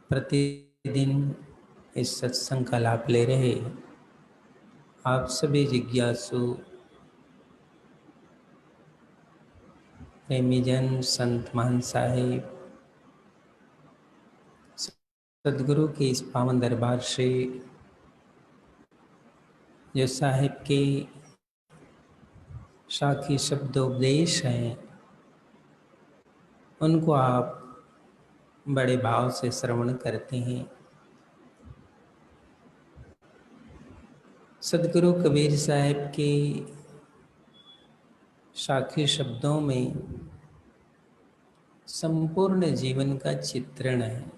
प्रतिदिन इस सत्संग का लाभ ले रहे आप सभी जिज्ञासु प्रेमीजन, संत महान साहिब, सदगुरु के इस पावन दरबार से जो साहिब के साखी शब्दोपदेश हैं, उनको आप बड़े भाव से श्रवण करते हैं। सदगुरु कबीर साहिब के साखी शब्दों में संपूर्ण जीवन का चित्रण है।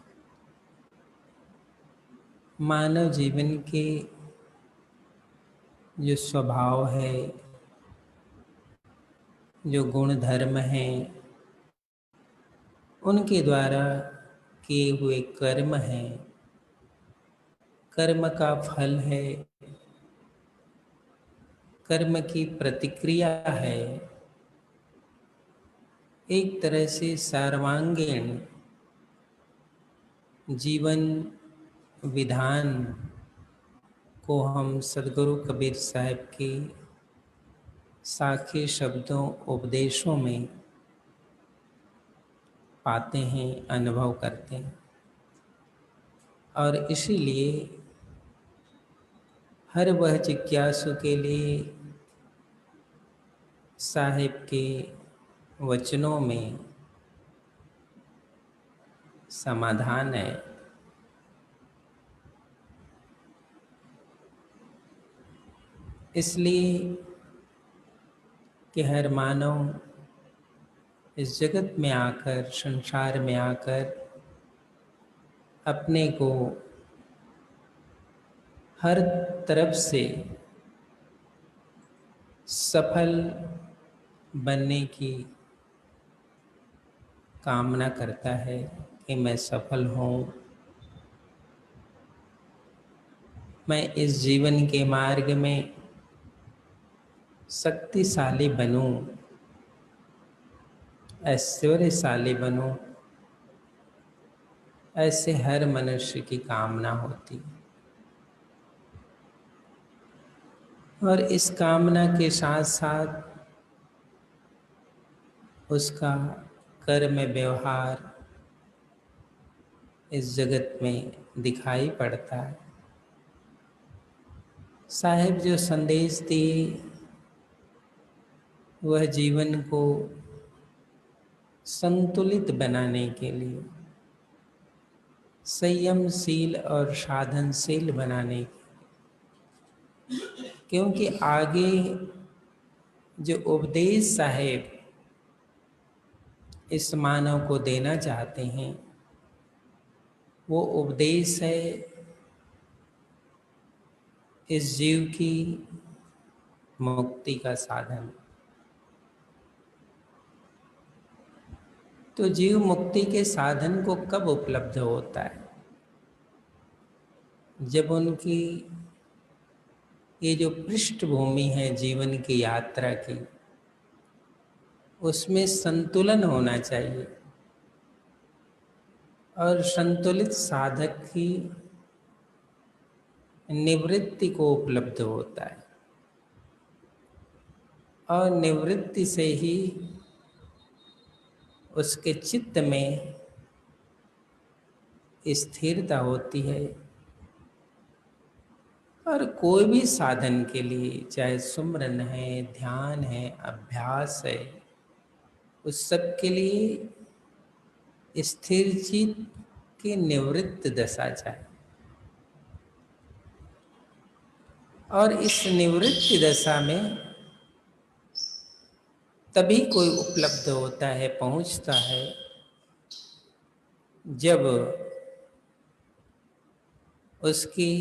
मानव जीवन के जो स्वभाव है, जो गुण धर्म हैं, उनके द्वारा किए हुए कर्म हैं, कर्म का फल है, कर्म की प्रतिक्रिया है। एक तरह से सर्वांगीण जीवन विधान को हम सदगुरु कबीर साहिब के साखे शब्दों उपदेशों में पाते हैं, अनुभव करते हैं। और इसीलिए हर वह जिज्ञासु के लिए साहिब के वचनों में समाधान है। इसलिए कि हर मानव इस जगत में आकर, संसार में आकर अपने को हर तरफ से सफल बनने की कामना करता है कि मैं सफल हूँ, मैं इस जीवन के मार्ग में शक्तिशाली बनूं, ऐश्वर्यशाली बनूं। ऐसे हर मनुष्य की कामना होती है। और इस कामना के साथ साथ उसका कर्म व्यवहार इस जगत में दिखाई पड़ता है। साहिब जो संदेश दिए वह जीवन को संतुलित बनाने के लिए, संयमशील और साधनशील बनाने के, क्योंकि आगे जो उपदेश साहिब इस मानव को देना चाहते हैं वो उपदेश है इस जीव की मुक्ति का साधन। तो जीव मुक्ति के साधन को कब उपलब्ध होता है? जब उनकी ये जो पृष्ठभूमि है जीवन की यात्रा की, उसमें संतुलन होना चाहिए। और संतुलित साधक की निवृत्ति को उपलब्ध होता है। और निवृत्ति से ही उसके चित्त में स्थिरता होती है। और कोई भी साधन के लिए, चाहे सुमरन है, ध्यान है, अभ्यास है, उस सब के लिए स्थिर चित्त की निवृत्त दशा चाहिए। और इस निवृत्ति दशा में तभी कोई उपलब्ध होता है, पहुंचता है, जब उसकी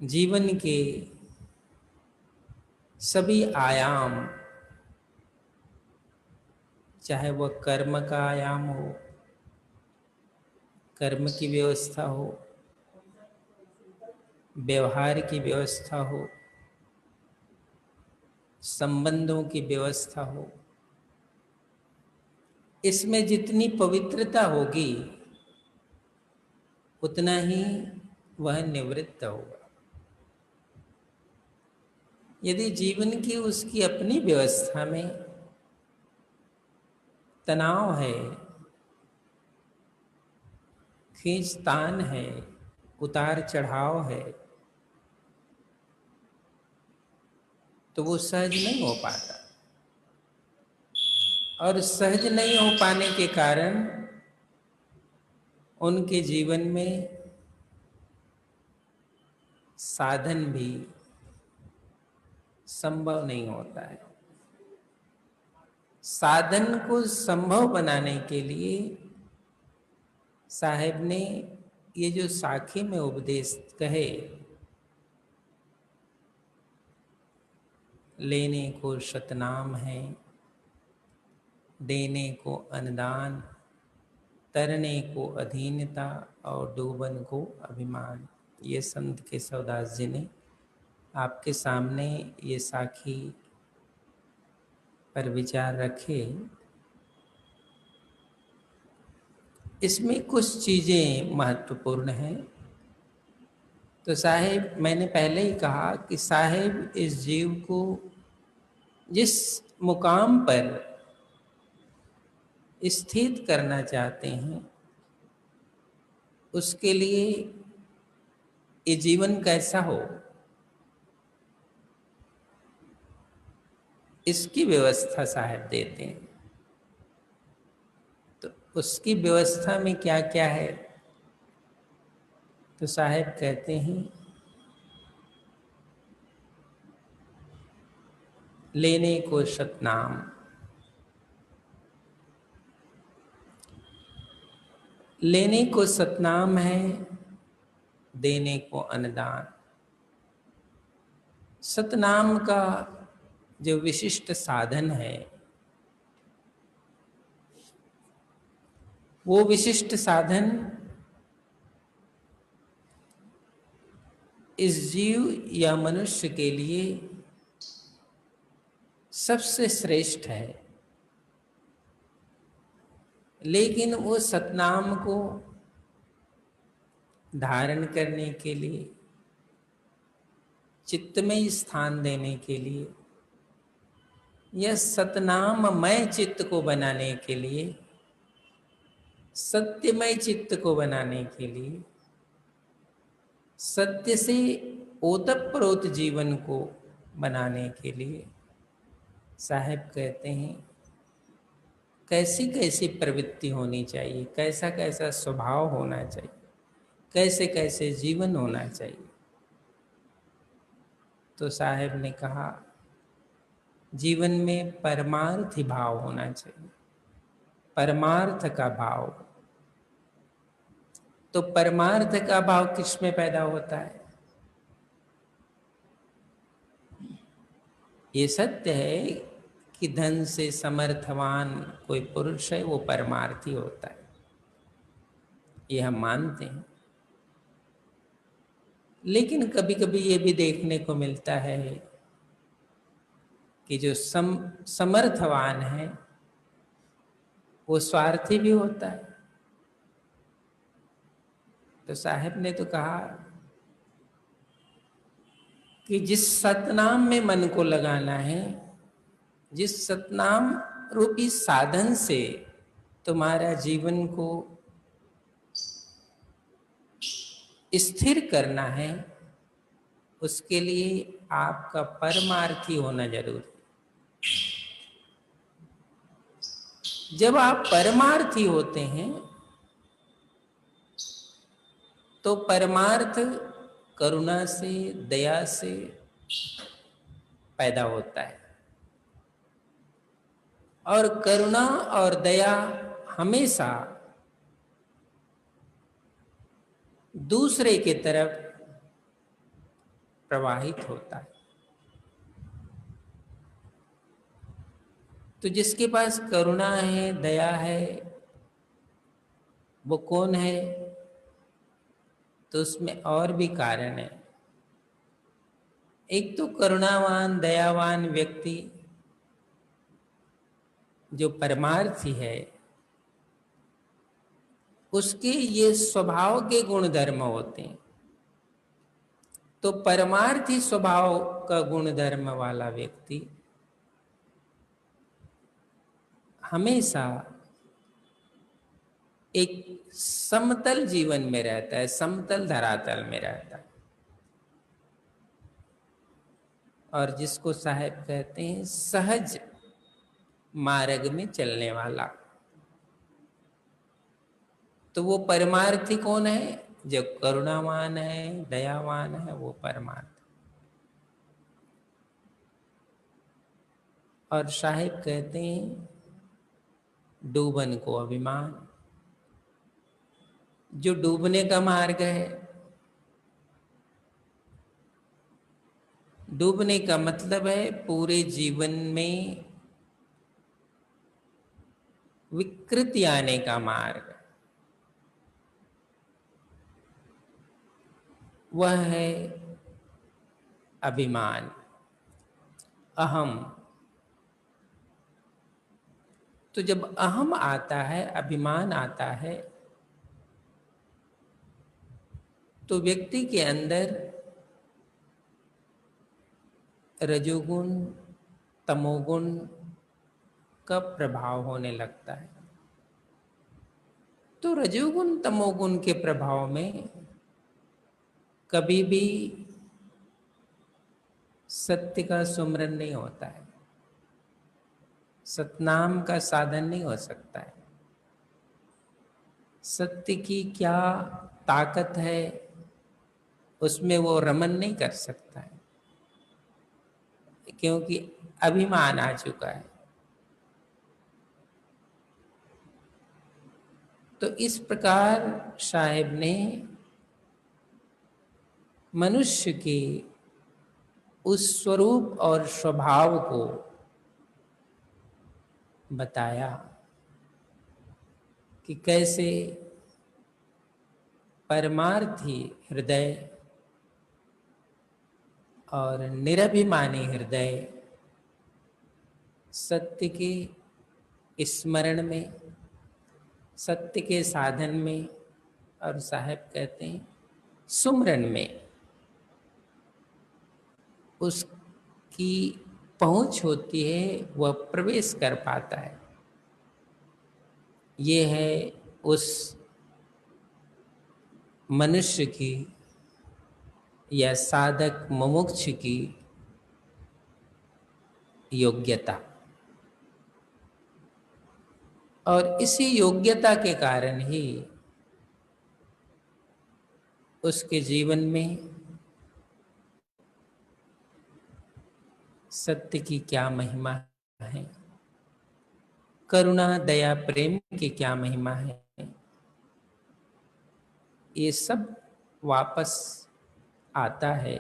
जीवन के सभी आयाम, चाहे वह कर्म का आयाम हो, कर्म की व्यवस्था हो, व्यवहार की व्यवस्था हो, संबंधों की व्यवस्था हो, इसमें जितनी पवित्रता होगी उतना ही वह निवृत्त होगा। यदि जीवन की उसकी अपनी व्यवस्था में तनाव है, खींचतान है, उतार चढ़ाव है, तो वो सहज नहीं हो पाता। और सहज नहीं हो पाने के कारण उनके जीवन में साधन भी संभव नहीं होता है। साधन को संभव बनाने के लिए साहेब ने ये जो साखी में उपदेश कहे, लेने को शतनाम है, देने को अनुदान, तरने को अधीनता और डूबन को अभिमान, ये संत केशवदास जी ने आपके सामने ये साखी पर विचार रखे। इसमें कुछ चीज़ें महत्वपूर्ण हैं। तो साहेब, मैंने पहले ही कहा कि साहेब इस जीव को जिस मुकाम पर स्थित करना चाहते हैं, उसके लिए ये जीवन कैसा हो, इसकी व्यवस्था साहेब देते हैं। तो उसकी व्यवस्था में क्या क्या है? तो साहेब कहते हैं, लेने को सतनाम, लेने को सतनाम है, देने को अनुदान। सतनाम का जो विशिष्ट साधन है, वो विशिष्ट साधन इस जीव या मनुष्य के लिए सबसे श्रेष्ठ है। लेकिन वो सतनाम को धारण करने के लिए, चित्त में स्थान देने के लिए, या सतनाममय चित्त को बनाने के लिए, सत्यमय चित्त को बनाने के लिए, सत्य से ओतप्रोत जीवन को बनाने के लिए साहेब कहते हैं कैसी कैसी प्रवृत्ति होनी चाहिए, कैसा कैसा स्वभाव होना चाहिए, कैसे कैसे जीवन होना चाहिए। तो साहेब ने कहा, जीवन में परमार्थी भाव होना चाहिए, परमार्थ का भाव। तो परमार्थ का भाव किस में पैदा होता है? ये सत्य है कि धन से समर्थवान कोई पुरुष है, वो परमार्थी होता है, ये हम मानते हैं। लेकिन कभी कभी ये भी देखने को मिलता है कि जो समर्थवान है वो स्वार्थी भी होता है। तो साहब ने तो कहा कि जिस सतनाम में मन को लगाना है, जिस सतनाम रूपी साधन से तुम्हारा जीवन को स्थिर करना है, उसके लिए आपका परमार्थी होना जरूरी। जब आप परमार्थी होते हैं तो परमार्थ करुणा से, दया से पैदा होता है। और करुणा और दया हमेशा दूसरे की तरफ प्रवाहित होता है। तो जिसके पास करुणा है, दया है, वो कौन है? तो उसमें और भी कारण है। एक तो करुणावान, दयावान व्यक्ति जो परमार्थी है, उसके ये स्वभाव के गुण धर्म होते हैं। तो परमार्थी स्वभाव का गुण धर्म वाला व्यक्ति हमेशा एक समतल जीवन में रहता है, समतल धरातल में रहता है। और जिसको साहब कहते हैं सहज मार्ग में चलने वाला। तो वो परमार्थी कौन है? जो करुणावान है, दयावान है, वो परमार्थ। और साहिब कहते हैं डूबन को अभिमान। जो डूबने का मार्ग है, डूबने का मतलब है पूरे जीवन में विकृति आने का मार्ग, वह है अभिमान, अहम। तो जब अहम आता है, अभिमान आता है, तो व्यक्ति के अंदर रजोगुण तमोगुण का प्रभाव होने लगता है। तो रजोगुण तमोगुण के प्रभाव में कभी भी सत्य का सुमरन नहीं होता है, सतनाम का साधन नहीं हो सकता है। सत्य की क्या ताकत है उसमें वो रमन नहीं कर सकता है, क्योंकि अभिमान आ चुका है। तो इस प्रकार साहेब ने मनुष्य के उस स्वरूप और स्वभाव को बताया कि कैसे परमार्थी हृदय और निरभिमानी हृदय सत्य के स्मरण में, सत्य के साधन में, और साहब कहते हैं सुमरन में उसकी पहुंच होती है, वह प्रवेश कर पाता है। ये है उस मनुष्य की या साधक मुमुक्ष की योग्यता। और इसी योग्यता के कारण ही उसके जीवन में सत्य की क्या महिमा है, करुणा दया प्रेम की क्या महिमा है, ये सब वापस आता है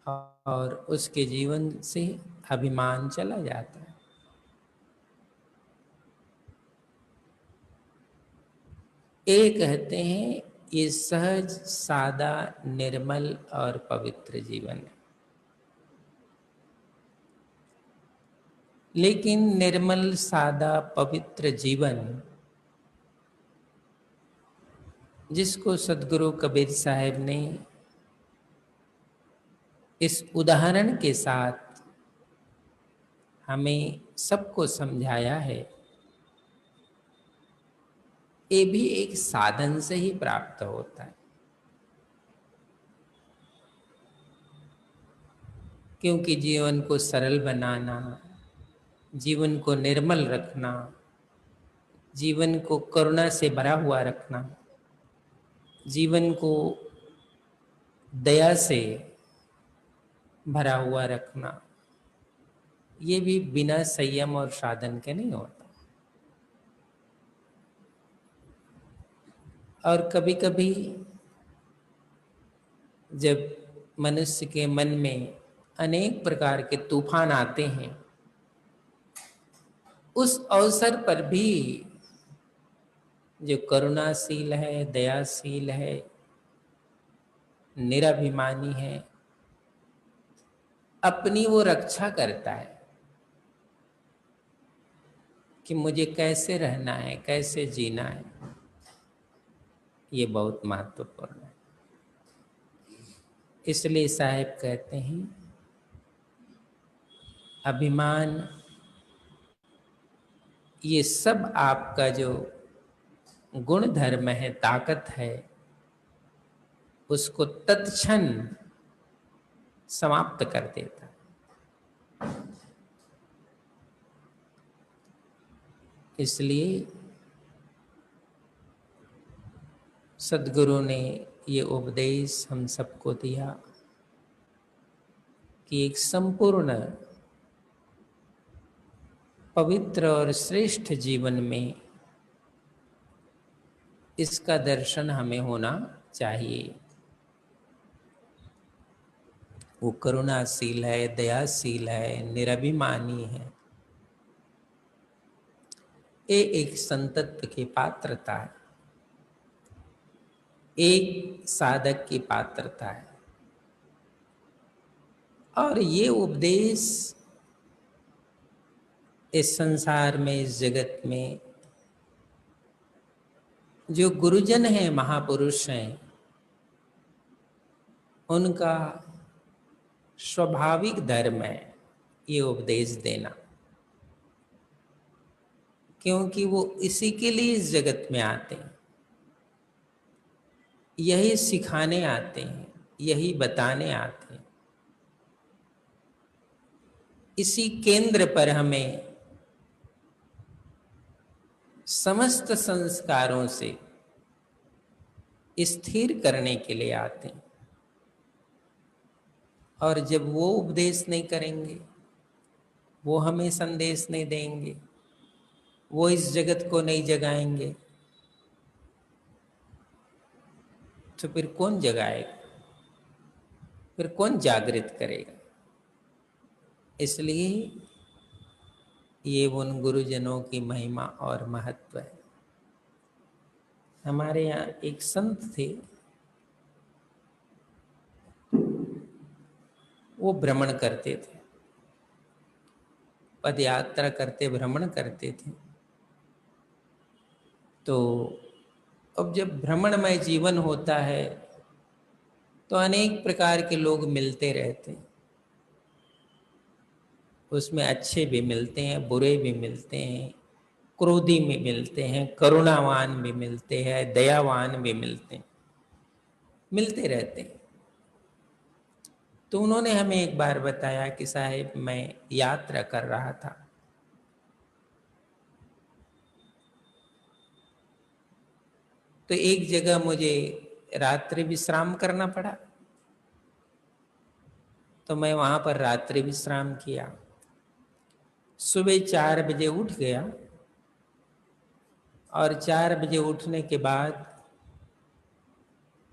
और उसके जीवन से अभिमान चला जाता है। ये कहते हैं ये सहज सादा निर्मल और पवित्र जीवन है। लेकिन निर्मल सादा पवित्र जीवन जिसको सदगुरु कबीर साहब ने इस उदाहरण के साथ हमें सबको समझाया है, ये भी एक साधन से ही प्राप्त होता है। क्योंकि जीवन को सरल बनाना, जीवन को निर्मल रखना, जीवन को करुणा से भरा हुआ रखना, जीवन को दया से भरा हुआ रखना, ये भी बिना संयम और साधन के नहीं होता। और कभी कभी जब मनुष्य के मन में अनेक प्रकार के तूफान आते हैं, उस अवसर पर भी जो करुणाशील है, दयाशील है, निराभिमानी है, अपनी वो रक्षा करता है। कि मुझे कैसे रहना है, कैसे जीना है, ये बहुत महत्वपूर्ण है। इसलिए साहेब कहते हैं अभिमान, ये सब आपका जो गुण धर्म है, ताकत है, उसको तत्क्षण समाप्त कर देता है। इसलिए सद्गुरु ने ये उपदेश हम सबको दिया कि एक संपूर्ण पवित्र और श्रेष्ठ जीवन में इसका दर्शन हमें होना चाहिए। वो करुणाशील है, दयाशील है, निरभिमानी है। ये एक संतत्व की पात्रता है, एक साधक की पात्रता है। और ये उपदेश इस संसार में, इस जगत में जो गुरुजन हैं, महापुरुष हैं, उनका स्वाभाविक धर्म है ये उपदेश देना, क्योंकि वो इसी के लिए इस जगत में आते हैं, यही सिखाने आते हैं, यही बताने आते हैं। इसी केंद्र पर हमें समस्त संस्कारों से स्थिर करने के लिए आते हैं। और जब वो उपदेश नहीं करेंगे, वो हमें संदेश नहीं देंगे, वो इस जगत को नहीं जगाएंगे, तो फिर कौन जगाएगा, फिर कौन जागृत करेगा। इसलिए ये उन गुरुजनों की महिमा और महत्व है। हमारे यहाँ एक संत थे, वो भ्रमण करते थे, पद यात्रा करते भ्रमण करते थे। तो अब जब भ्रमणमय जीवन होता है तो अनेक प्रकार के लोग मिलते रहते हैं। उसमें अच्छे भी मिलते हैं, बुरे भी मिलते हैं, क्रोधी भी मिलते हैं, करुणावान भी मिलते हैं, दयावान भी मिलते हैं, मिलते रहते हैं। तो उन्होंने हमें एक बार बताया कि साहिब, मैं यात्रा कर रहा था, तो एक जगह मुझे रात्रि विश्राम करना पड़ा, तो मैं वहां पर रात्रि विश्राम किया। सुबह 4 बजे उठ गया और 4 बजे उठने के बाद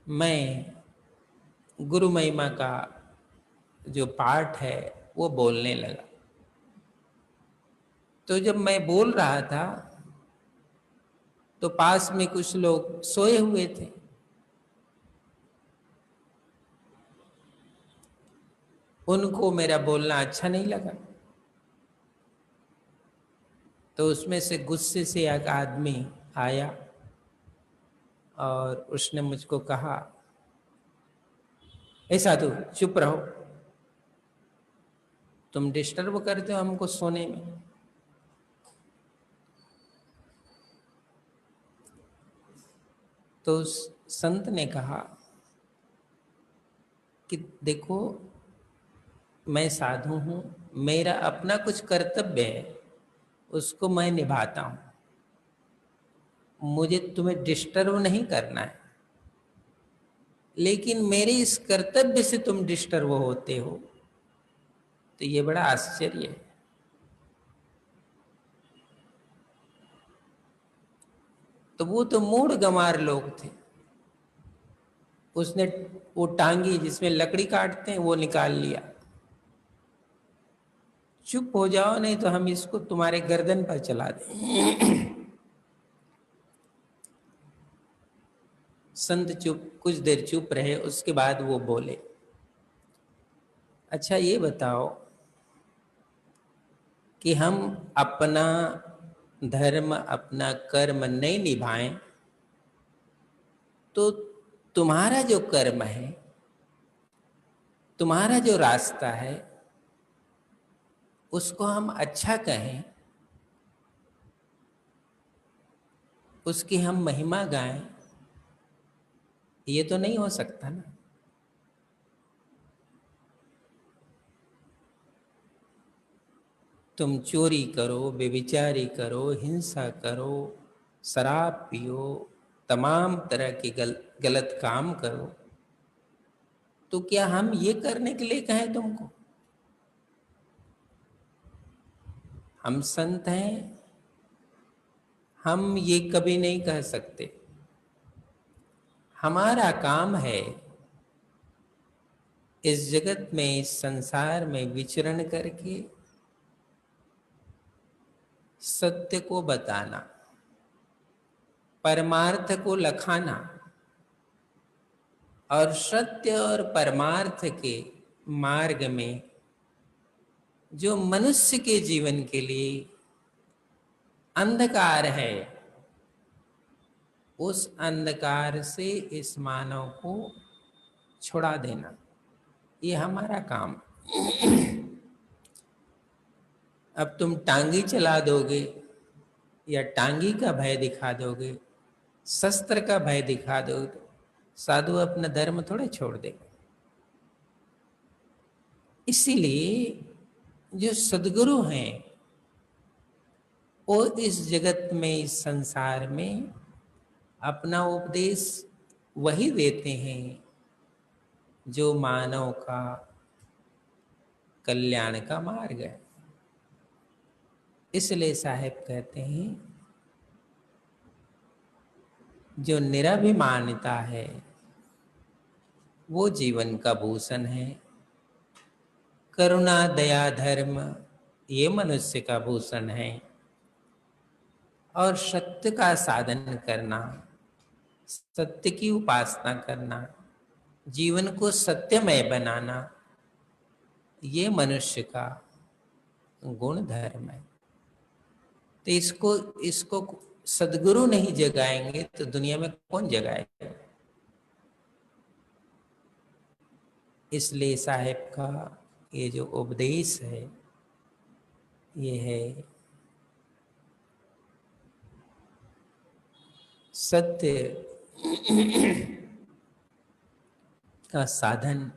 मैं गुरु महिमा का जो पाठ है वो बोलने लगा। तो जब मैं बोल रहा था तो पास में कुछ लोग सोए हुए थे। उनको मेरा बोलना अच्छा नहीं लगा, तो उसमें से गुस्से से एक आदमी आया और उसने मुझको कहा, ए साधु चुप रहो, तुम डिस्टर्ब करते हो हमको सोने में। तो उस संत ने कहा कि देखो, मैं साधु हूं, मेरा अपना कुछ कर्तव्य है, उसको मैं निभाता हूं, मुझे तुम्हें डिस्टर्ब नहीं करना है। लेकिन मेरे इस कर्तव्य से तुम डिस्टर्ब होते हो, तो ये बड़ा आश्चर्य है। तो वो तो मूढ़ गंवार लोग थे। उसने वो टांगी जिसमें लकड़ी काटते हैं वो निकाल लिया। चुप हो जाओ, नहीं तो हम इसको तुम्हारे गर्दन पर चला दें। संत कुछ देर चुप रहे, उसके बाद वो बोले, अच्छा ये बताओ कि हम अपना धर्म अपना कर्म नहीं निभाएं तो तुम्हारा जो कर्म है, तुम्हारा जो रास्ता है, उसको हम अच्छा कहें, उसकी हम महिमा गाएं, ये तो नहीं हो सकता ना। तुम चोरी करो, व्यभिचारी करो, हिंसा करो, शराब पियो, तमाम तरह के गलत काम करो, तो क्या हम ये करने के लिए कहें तुमको? हम संत हैं, हम ये कभी नहीं कह सकते। हमारा काम है इस जगत में, इस संसार में विचरण करके सत्य को बताना, परमार्थ को लखाना, और सत्य और परमार्थ के मार्ग में जो मनुष्य के जीवन के लिए अंधकार है, उस अंधकार से इस मानव को छुड़ा देना, ये हमारा काम। अब तुम टांगी चला दोगे या टांगी का भय दिखा दोगे, शस्त्र का भय दिखा दोगे, साधु अपना धर्म थोड़े छोड़ देगा। इसीलिए जो सद्गुरु हैं वो इस जगत में, इस संसार में अपना उपदेश वही देते हैं जो मानव का कल्याण का मार्ग है। इसलिए साहेब कहते हैं जो निराभिमानता है वो जीवन का भूषण है, करुणा दया धर्म ये मनुष्य का भूषण है, और सत्य का साधन करना, सत्य की उपासना करना, जीवन को सत्यमय बनाना, ये मनुष्य का गुण धर्म है। तो इसको सद्गुरु नहीं जगाएंगे तो दुनिया में कौन जगाएगा? इसलिए साहेब का ये जो उपदेश है ये है सत्य का साधन,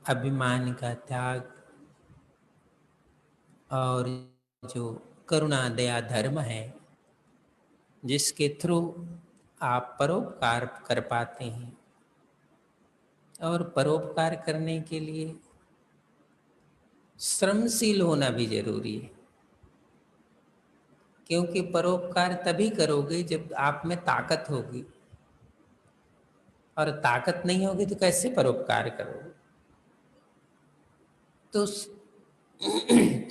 अभिमान का त्याग, और जो करुणा दया धर्म है जिसके थ्रू आप परोपकार कर पाते हैं। और परोपकार करने के लिए श्रमशील होना भी जरूरी है, क्योंकि परोपकार तभी करोगे जब आप में ताकत होगी, और ताकत नहीं होगी तो कैसे परोपकार करोगे? तो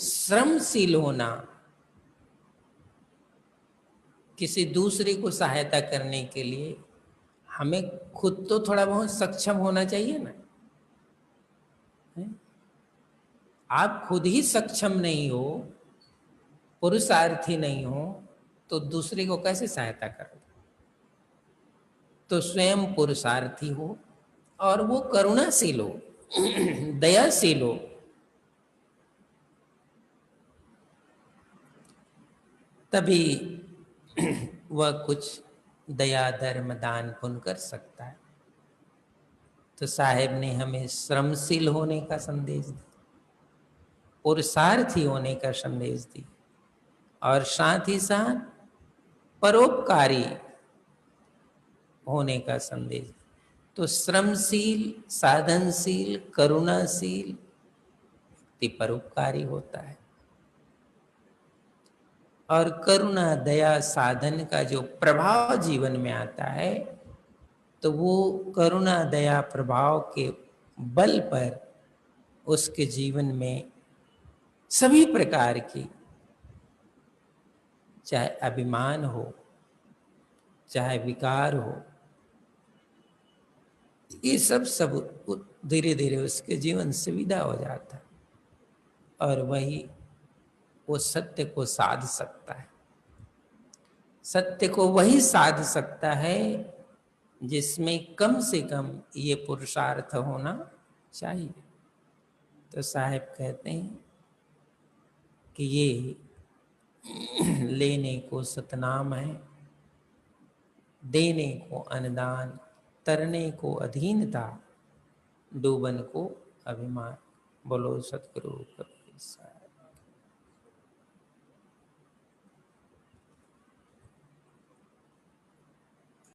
श्रमशील होना, किसी दूसरे को सहायता करने के लिए हमें खुद तो थोड़ा बहुत सक्षम होना चाहिए ना। आप खुद ही सक्षम नहीं हो, पुरुषार्थी नहीं हो, तो दूसरे को कैसे सहायता करोगे? तो स्वयं पुरुषार्थी हो और वो करुणाशील हो, दयाशील हो, तभी वह कुछ दया धर्म दान पुण्य कर सकता है। तो साहेब ने हमें श्रमशील होने का संदेश दिया, पुरुषार्थी होने का संदेश दिया, और साथ ही साथ परोपकारी होने का संदेश दिया। तो श्रमशील, साधनशील, करुणाशील व्यक्ति परोपकारी होता है, और करुणा दया साधन का जो प्रभाव जीवन में आता है तो वो करुणा दया प्रभाव के बल पर उसके जीवन में सभी प्रकार की, चाहे अभिमान हो, चाहे विकार हो, ये सब धीरे धीरे उसके जीवन से विदा हो जाता है, और वही वो सत्य को साध सकता है। सत्य को वही साध सकता है जिसमें कम से कम ये पुरुषार्थ होना चाहिए। तो साहब कहते हैं कि ये लेने को सतनाम है, देने को अनुदान, तरने को अधीनता, डूबन को अभिमान। बोलो सतगुरु कबीर साहब।